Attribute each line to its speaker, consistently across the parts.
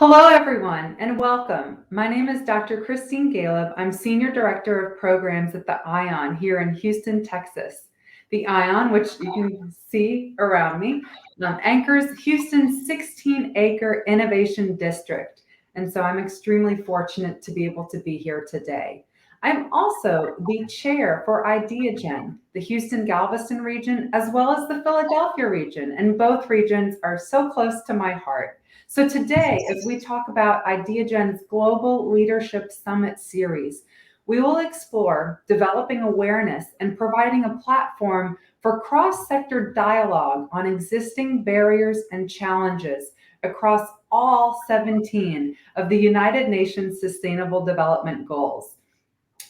Speaker 1: Hello, everyone, and welcome. My name is Dr. Christine Galib. I'm Senior Director of Programs at the ION here in Houston, Texas. The ION, which you can see around me, anchors Houston's 16-acre innovation district. And so I'm extremely fortunate to be able to be here today. I'm also the chair for IdeaGen, the Houston Galveston region, as well as the Philadelphia region, and both regions are so close to my heart. So today, as we talk about IdeaGen's Global Leadership Summit series, we will explore developing awareness and providing a platform for cross-sector dialogue on existing barriers and challenges across all 17 of the United Nations Sustainable Development Goals.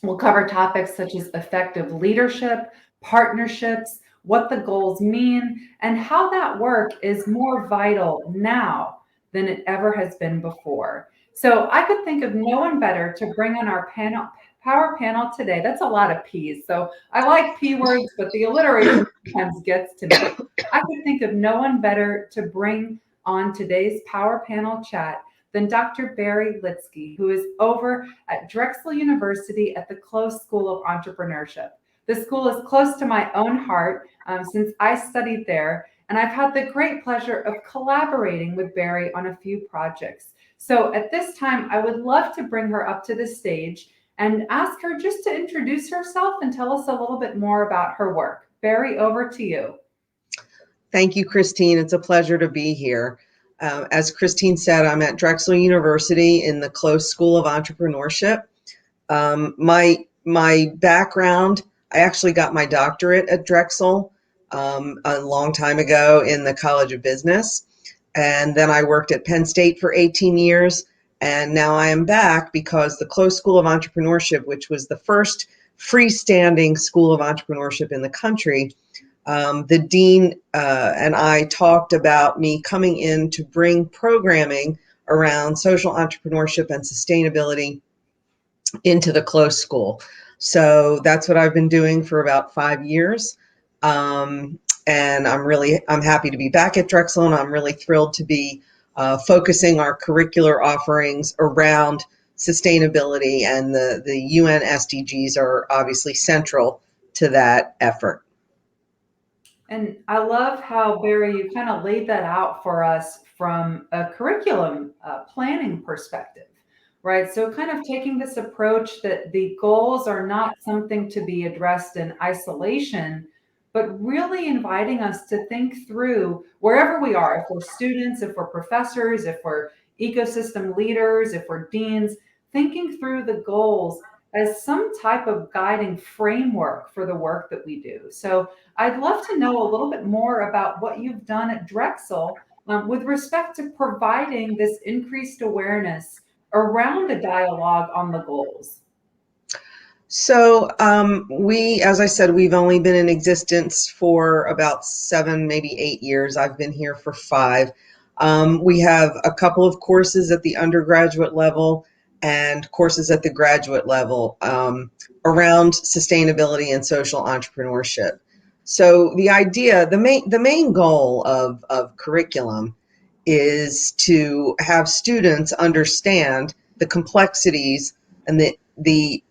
Speaker 1: We'll cover topics such as effective leadership, partnerships, what the goals mean, and how that work is more vital now than it ever has been before. So I could think of no one better to bring on our power panel today. That's a lot of P's. So I like P words, but the alliteration sometimes gets to me. I could think of no one better to bring on today's power panel chat than Dr. Barrie Litzky, who is over at Drexel University at the Close School of Entrepreneurship. The school is close to my own heart since I studied there, and I've had the great pleasure of collaborating with Barrie on a few projects. So at this time, I would love to bring her up to the stage and ask her just to introduce herself and tell us a little bit more about her work. Barrie, over to you.
Speaker 2: Thank you, Christine. It's a pleasure to be here. As Christine said, I'm at Drexel University in the Close School of Entrepreneurship. My background, I actually got my doctorate at Drexel a long time ago in the College of Business. And then I worked at Penn State for 18 years. And now I am back because the Close School of Entrepreneurship, which was the first freestanding school of entrepreneurship in the country, the dean and I talked about me coming in to bring programming around social entrepreneurship and sustainability into the Close School. So that's what I've been doing for about 5 years. And I'm happy to be back at Drexel, and I'm really thrilled to be focusing our curricular offerings around sustainability, and the UN SDGs are obviously central to that effort.
Speaker 1: And I love how, Barrie, you kind of laid that out for us from a curriculum planning perspective, right? So, kind of taking this approach that the goals are not something to be addressed in isolation, but really inviting us to think through wherever we are, if we're students, if we're professors, if we're ecosystem leaders, if we're deans, thinking through the goals as some type of guiding framework for the work that we do. So I'd love to know a little bit more about what you've done at Drexel with respect to providing this increased awareness around a dialogue on the goals.
Speaker 2: So as I said, we've only been in existence for about 7, maybe 8 years. I've been here for 5. We have a couple of courses at the undergraduate level and courses at the graduate level around sustainability and social entrepreneurship. So the main goal of curriculum is to have students understand the complexities and the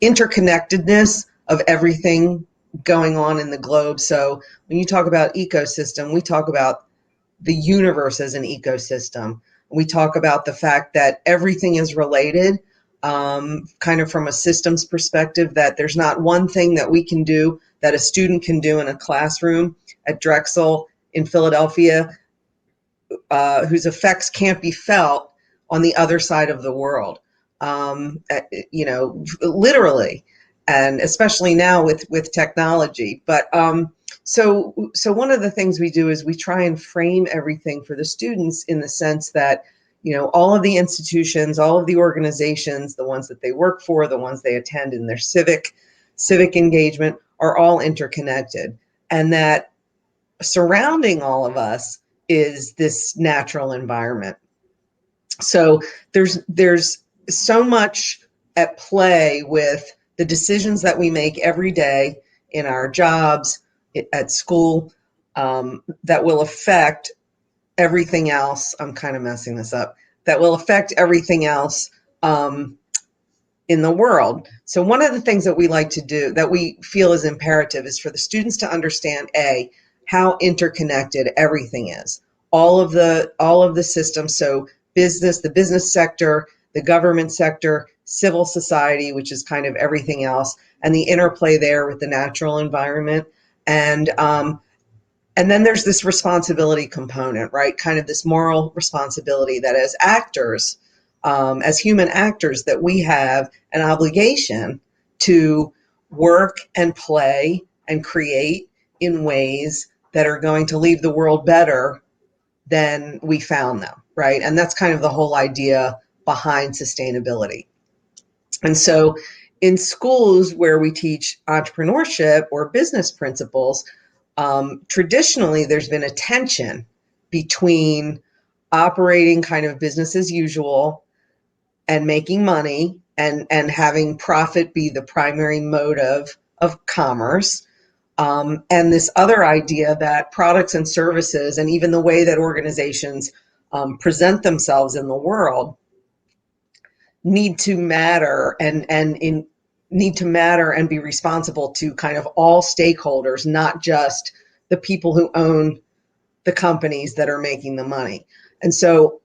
Speaker 2: interconnectedness of everything going on in the globe. So when you talk about ecosystem, we talk about the universe as an ecosystem. We talk about the fact that everything is related, kind of from a systems perspective, that there's not one thing that we can do, that a student can do in a classroom at Drexel in Philadelphia, whose effects can't be felt on the other side of the world. Literally, and especially now with technology. But so one of the things we do is we try and frame everything for the students in the sense that, all of the institutions, all of the organizations, the ones that they work for, the ones they attend in their civic engagement, are all interconnected, and that surrounding all of us is this natural environment. So there's so much at play with the decisions that we make every day in our jobs, at school, that will affect everything else. I'm kind of messing this up. that will affect everything else in the world. So one of the things that we like to do, that we feel is imperative, is for the students to understand how interconnected everything is. All of the systems, so the business sector, the government sector, civil society, which is kind of everything else, and the interplay there with the natural environment. And then there's this responsibility component, right? Kind of this moral responsibility that as actors, as human actors, that we have an obligation to work and play and create in ways that are going to leave the world better than we found them, right? And that's kind of the whole idea behind sustainability. And so in schools where we teach entrepreneurship or business principles, traditionally there's been a tension between operating kind of business as usual and making money and having profit be the primary motive of commerce. And this other idea that products and services, and even the way that organizations present themselves in the world, need to matter and be responsible to kind of all stakeholders, not just the people who own the companies that are making the money. And so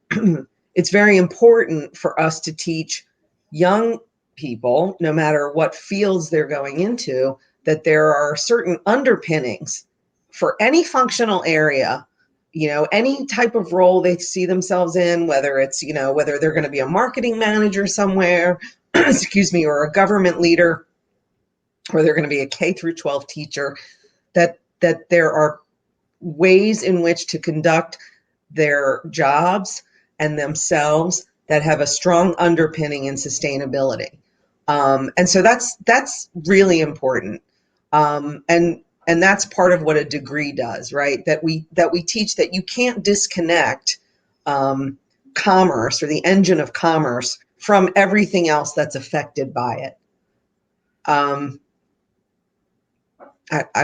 Speaker 2: it's very important for us to teach young people, no matter what fields they're going into, that there are certain underpinnings for any functional area, any type of role they see themselves in, whether it's, whether they're going to be a marketing manager somewhere, excuse me, or a government leader, or they're going to be a K through 12 teacher, that there are ways in which to conduct their jobs and themselves that have a strong underpinning in sustainability. And so that's really important. And that's part of what a degree does, right? That we teach that you can't disconnect commerce, or the engine of commerce, from everything else that's affected by it. I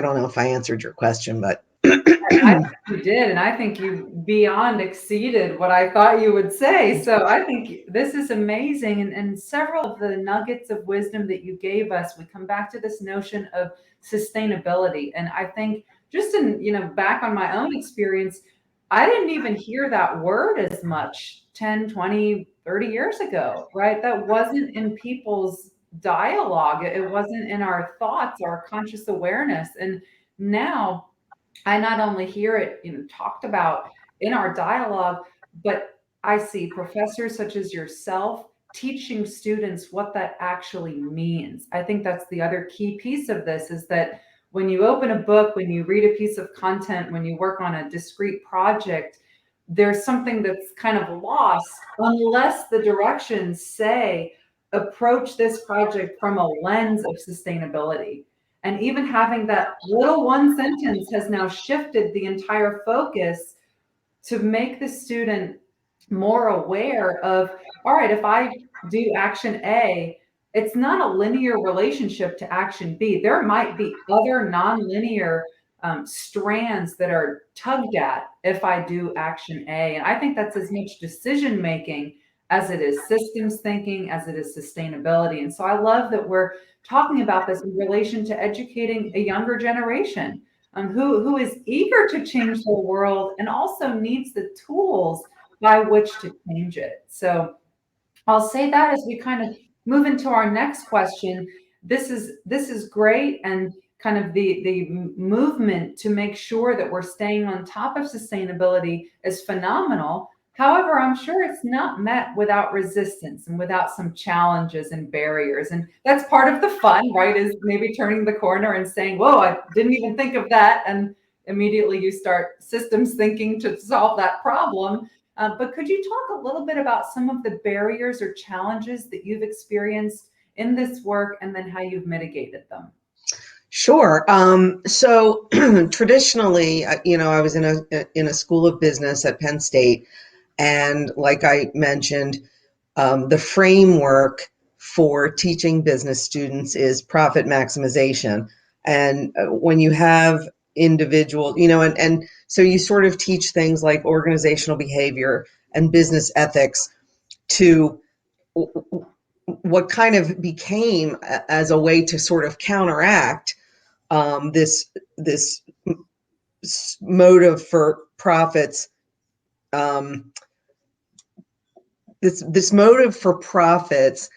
Speaker 2: don't know if I answered your question, but
Speaker 1: I think you did, and I think you beyond exceeded what I thought you would say. So I think this is amazing. And several of the nuggets of wisdom that you gave us, we come back to this notion of sustainability. And I think just in, back on my own experience, I didn't even hear that word as much 10, 20, 30 years ago, right? That wasn't in people's dialogue. It wasn't in our thoughts, our conscious awareness. And now I not only hear it, talked about in our dialogue, but I see professors such as yourself teaching students what that actually means. I think that's the other key piece of this, is that when you open a book, when you read a piece of content, when you work on a discrete project, there's something that's kind of lost unless the directions say, approach this project from a lens of sustainability. And even having that little one sentence has now shifted the entire focus to make the student more aware of, all right, if I do action A, it's not a linear relationship to action B. There might be other nonlinear strands that are tugged at if I do action A. And I think that's as much decision making as it is systems thinking, as it is sustainability. And so I love that we're talking about this in relation to educating a younger generation who is eager to change the world and also needs the tools by which to change it. So I'll say that as we kind of move into our next question. This is great, and kind of the movement to make sure that we're staying on top of sustainability is phenomenal. However, I'm sure it's not met without resistance and without some challenges and barriers. And that's part of the fun, right? Is maybe turning the corner and saying, whoa, I didn't even think of that. And immediately you start systems thinking to solve that problem. But could you talk a little bit about some of the barriers or challenges that you've experienced in this work, and then how you've mitigated them?
Speaker 2: Sure. So traditionally, I was in a school of business at Penn State, and like I mentioned, the framework for teaching business students is profit maximization. And when you have individual, and so you sort of teach things like organizational behavior and business ethics to what kind of became as a way to sort of counteract this motive for profits, this motive for profits,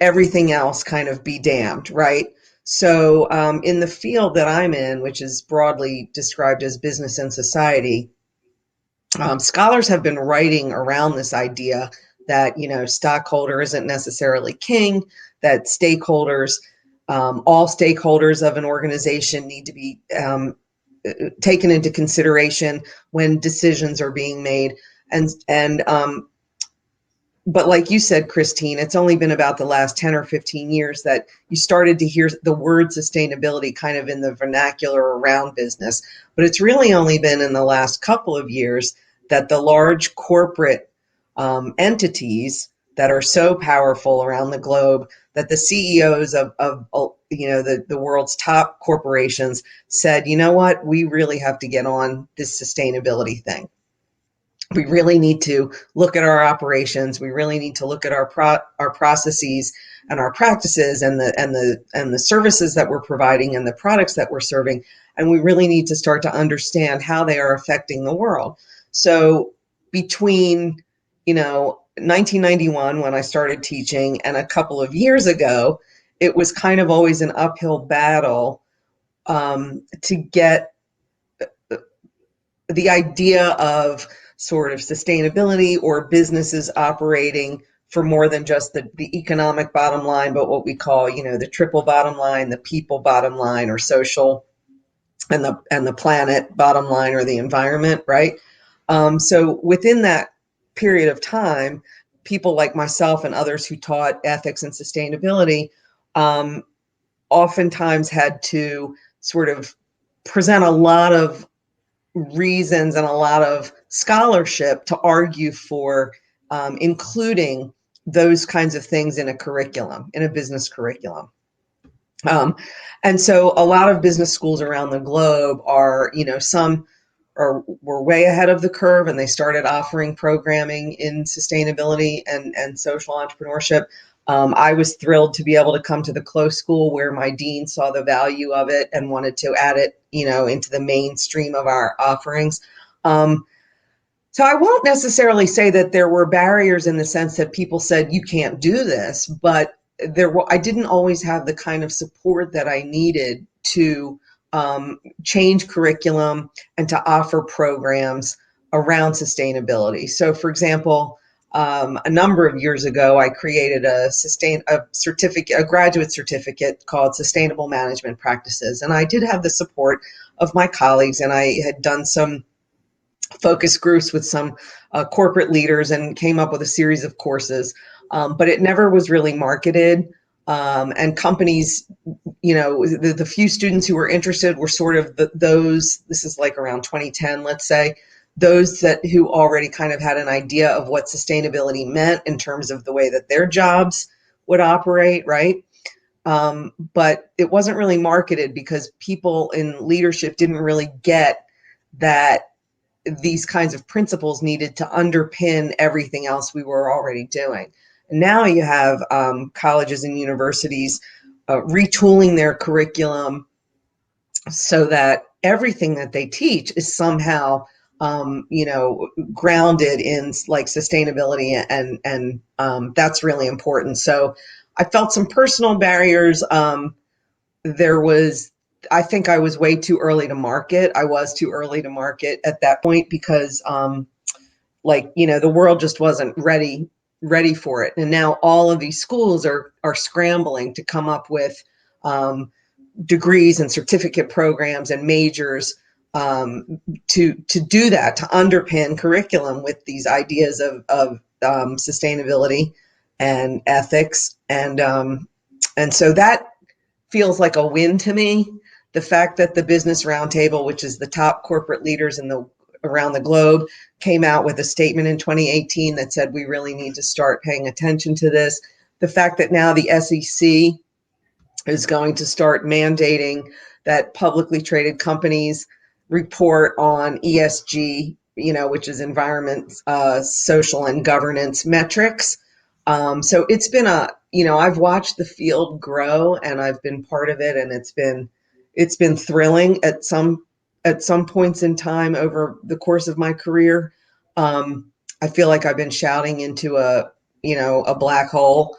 Speaker 2: everything else kind of be damned, right? So in the field that I'm in, which is broadly described as business and society, scholars have been writing around this idea that, stockholder isn't necessarily king, that stakeholders, all stakeholders of an organization need to be taken into consideration when decisions are being made. But like you said, Christine, it's only been about the last 10 or 15 years that you started to hear the word sustainability kind of in the vernacular around business. But it's really only been in the last couple of years that the large corporate entities that are so powerful around the globe, that the CEOs of the world's top corporations said, you know what, we really have to get on this sustainability thing. We really need to look at our operations. We really need to look at our processes and our practices and the services that we're providing and the products that we're serving. And we really need to start to understand how they are affecting the world. So between, 1991, when I started teaching, and a couple of years ago, it was kind of always an uphill battle to get the idea of sort of sustainability or businesses operating for more than just the economic bottom line, but what we call, the triple bottom line, the people bottom line, or social and the planet bottom line, or the environment, right? So within that period of time, people like myself and others who taught ethics and sustainability oftentimes had to sort of present a lot of reasons and a lot of scholarship to argue for including those kinds of things in a curriculum, in a business curriculum. And so a lot of business schools around the globe are, some were way ahead of the curve, and they started offering programming in sustainability and social entrepreneurship. I was thrilled to be able to come to the Close School, where my dean saw the value of it and wanted to add it, into the mainstream of our offerings. So I won't necessarily say that there were barriers in the sense that people said, you can't do this, but I didn't always have the kind of support that I needed to change curriculum and to offer programs around sustainability. So for example, a number of years ago, I created a graduate certificate called Sustainable Management Practices. And I did have the support of my colleagues, and I had done some focus groups with some corporate leaders and came up with a series of courses, but it never was really marketed. And companies, the few students who were interested were sort of those, this is like around 2010, let's say, those who already kind of had an idea of what sustainability meant in terms of the way that their jobs would operate, right? But it wasn't really marketed because people in leadership didn't really get that these kinds of principles needed to underpin everything else we were already doing. And now you have colleges and universities retooling their curriculum so that everything that they teach is somehow grounded in like sustainability, and that's really important. So I felt some personal barriers. I think I was way too early to market. I was too early to market at that point because the world just wasn't ready for it. And now all of these schools are scrambling to come up with degrees and certificate programs and majors to do that, to underpin curriculum with these ideas of sustainability and ethics. And so that feels like a win to me. The fact that the Business Roundtable, which is the top corporate leaders around the globe, came out with a statement in 2018 that said we really need to start paying attention to this. The fact that now the SEC is going to start mandating that publicly traded companies report on ESG which is environment, social, and governance metrics. So it's been I've watched the field grow, and I've been part of it, and it's been thrilling at some points in time over the course of my career. I feel like I've been shouting into a black hole,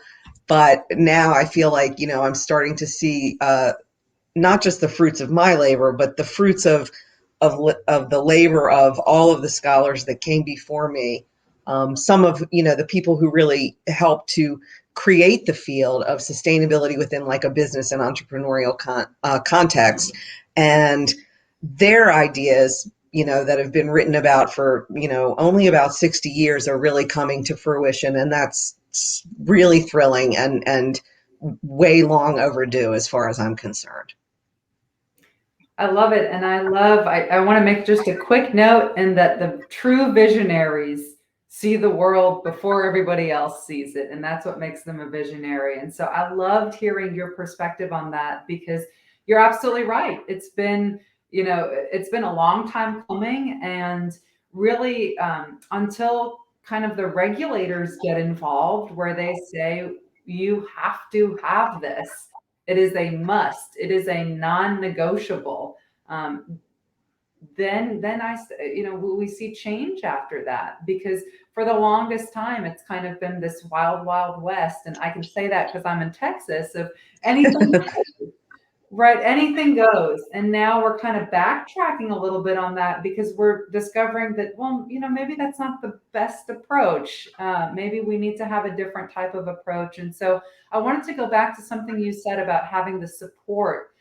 Speaker 2: but now I feel like, I'm starting to see, not just the fruits of my labor, but the fruits of the labor of all of the scholars that came before me. Some of the people who really helped to create the field of sustainability within like a business and entrepreneurial context, and their ideas, that have been written about for only about 60 years are really coming to fruition, and that's really thrilling and way long overdue as far as I'm concerned.
Speaker 1: I love it. And I want to make just a quick note in that the true visionaries see the world before everybody else sees it. And that's what makes them a visionary. And so I loved hearing your perspective on that, because you're absolutely right. It's been a long time coming. And really, until kind of the regulators get involved, where they say, you have to have this, it is a must. It is a non-negotiable. Um, we see change after that, because for the longest time it's kind of been this wild, wild west, and I can say that because I'm in Texas. Of anything, right? Anything goes. And now we're kind of backtracking a little bit on that, because we're discovering that, well, maybe that's not the best approach. Maybe we need to have a different type of approach. And so I wanted to go back to something you said about having the support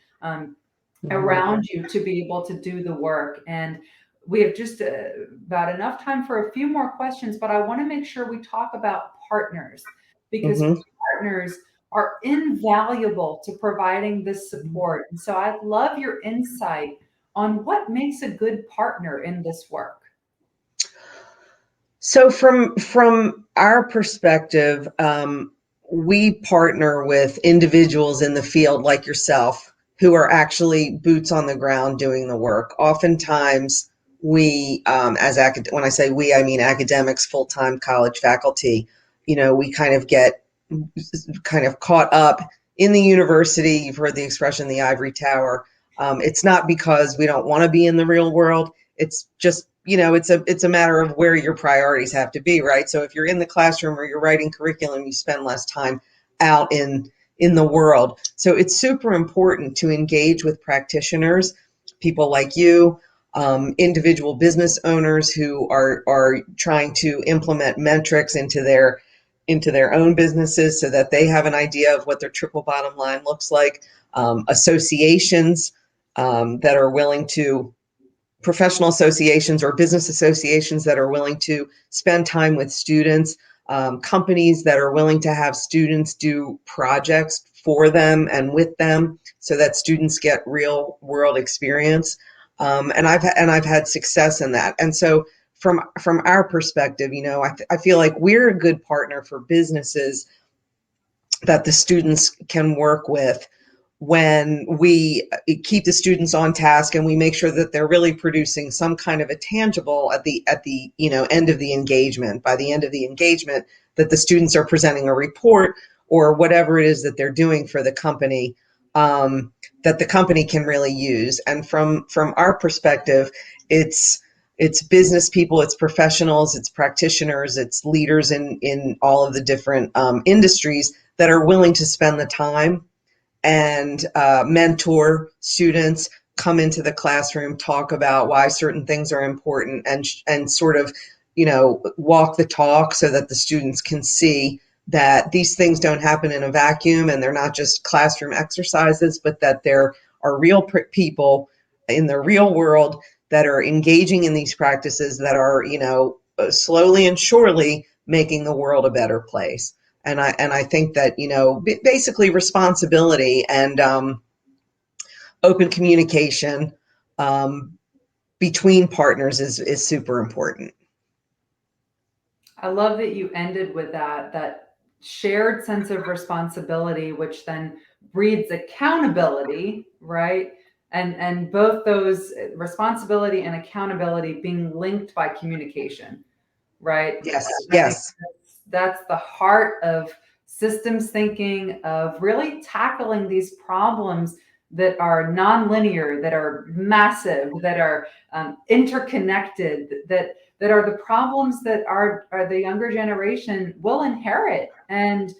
Speaker 1: around you to be able to do the work. And we have just about enough time for a few more questions, but I want to make sure we talk about partners, because
Speaker 2: Mm-hmm.
Speaker 1: partners are invaluable to providing this support. And so I'd love your insight on what makes a good partner in this work.
Speaker 2: So from our perspective, we partner with individuals in the field like yourself who are actually boots on the ground doing the work. Oftentimes, we, when I say we, I mean academics, full-time college faculty. We kind of get kind of caught up in the university. You've heard the expression, the ivory tower. It's not because we don't want to be in the real world. It's just, it's a matter of where your priorities have to be, right? So if you're in the classroom or you're writing curriculum, you spend less time out in the world. So it's super important to engage with practitioners, people like you, individual business owners who are trying to implement metrics into their own businesses so that they have an idea of what their triple bottom line looks like. Associations that are willing to, professional associations or business associations that are willing to spend time with students, companies that are willing to have students do projects for them and with them so that students get real world experience. And I've had success in that. And so from our perspective, I feel like we're a good partner for businesses that the students can work with when we keep the students on task and we make sure that they're really producing some kind of a tangible at the end of the engagement. By the end of the engagement, that the students are presenting a report or whatever it is that they're doing for the company, that the company can really use. And from our perspective, it's business people, it's professionals, it's practitioners, it's leaders in all of the different industries that are willing to spend the time and mentor students, come into the classroom, talk about why certain things are important, and sort of walk the talk so that the students can see that these things don't happen in a vacuum and they're not just classroom exercises, but that there are real people in the real world that are engaging in these practices that are slowly and surely making the world a better place. And I think that basically responsibility and open communication between partners is super important.
Speaker 1: I love that you ended with that shared sense of responsibility, which then breeds accountability, right? and both those responsibility and accountability being linked by communication, right?
Speaker 2: Yes,
Speaker 1: I think
Speaker 2: yes.
Speaker 1: that's the heart of systems thinking, of really tackling these problems that are nonlinear, that are massive, that are interconnected, that are the problems that are the younger generation will inherit. And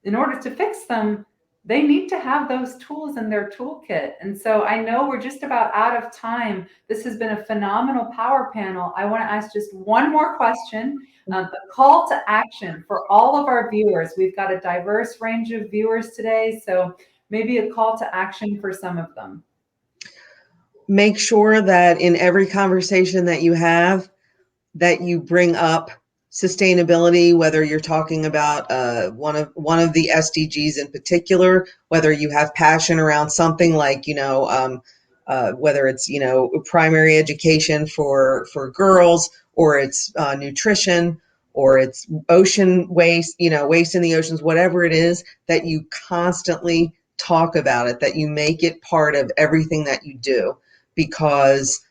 Speaker 1: in order to fix them, they need to have those tools in their toolkit. And so I know we're just about out of time. This has been a phenomenal power panel. I want to ask just one more question, a call to action for all of our viewers. We've got a diverse range of viewers today, so maybe a call to action for some of them.
Speaker 2: Make sure that in every conversation that you have, that you bring up sustainability, whether you're talking about one of the SDGs in particular, whether you have passion around something like, whether it's, primary education for girls, or it's nutrition, or it's ocean waste, waste in the oceans, whatever it is, that you constantly talk about it, that you make it part of everything that you do, because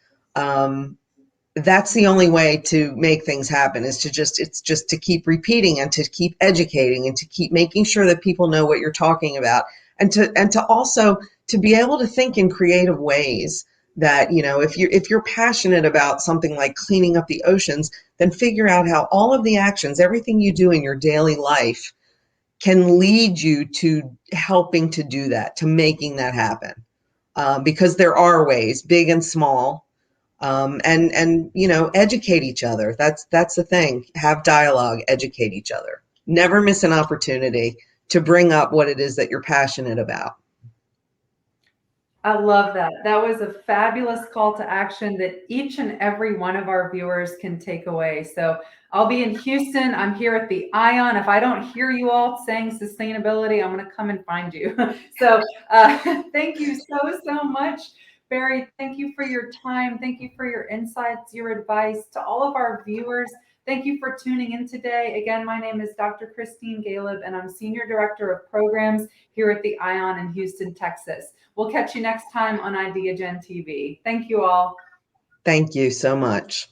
Speaker 2: that's the only way to make things happen, is it's just to keep repeating and to keep educating and to keep making sure that people know what you're talking about, and to also to be able to think in creative ways that, if you're passionate about something like cleaning up the oceans, then figure out how all of the actions, everything you do in your daily life, can lead you to helping to do that, to making that happen. Because there are ways, big and small, and educate each other. That's the thing. Have dialogue, educate each other. Never miss an opportunity to bring up what it is that you're passionate about.
Speaker 1: I love that. That was a fabulous call to action that each and every one of our viewers can take away. So I'll be in Houston. I'm here at the Ion. If I don't hear you all saying sustainability, I'm going to come and find you. So thank you so much, Barrie. Thank you for your time. Thank you for your insights, your advice. To all of our viewers, thank you for tuning in today. Again, my name is Dr. Christine Galib, and I'm Senior Director of Programs here at the Ion in Houston, Texas. We'll catch you next time on IdeaGen TV. Thank you all.
Speaker 2: Thank you so much.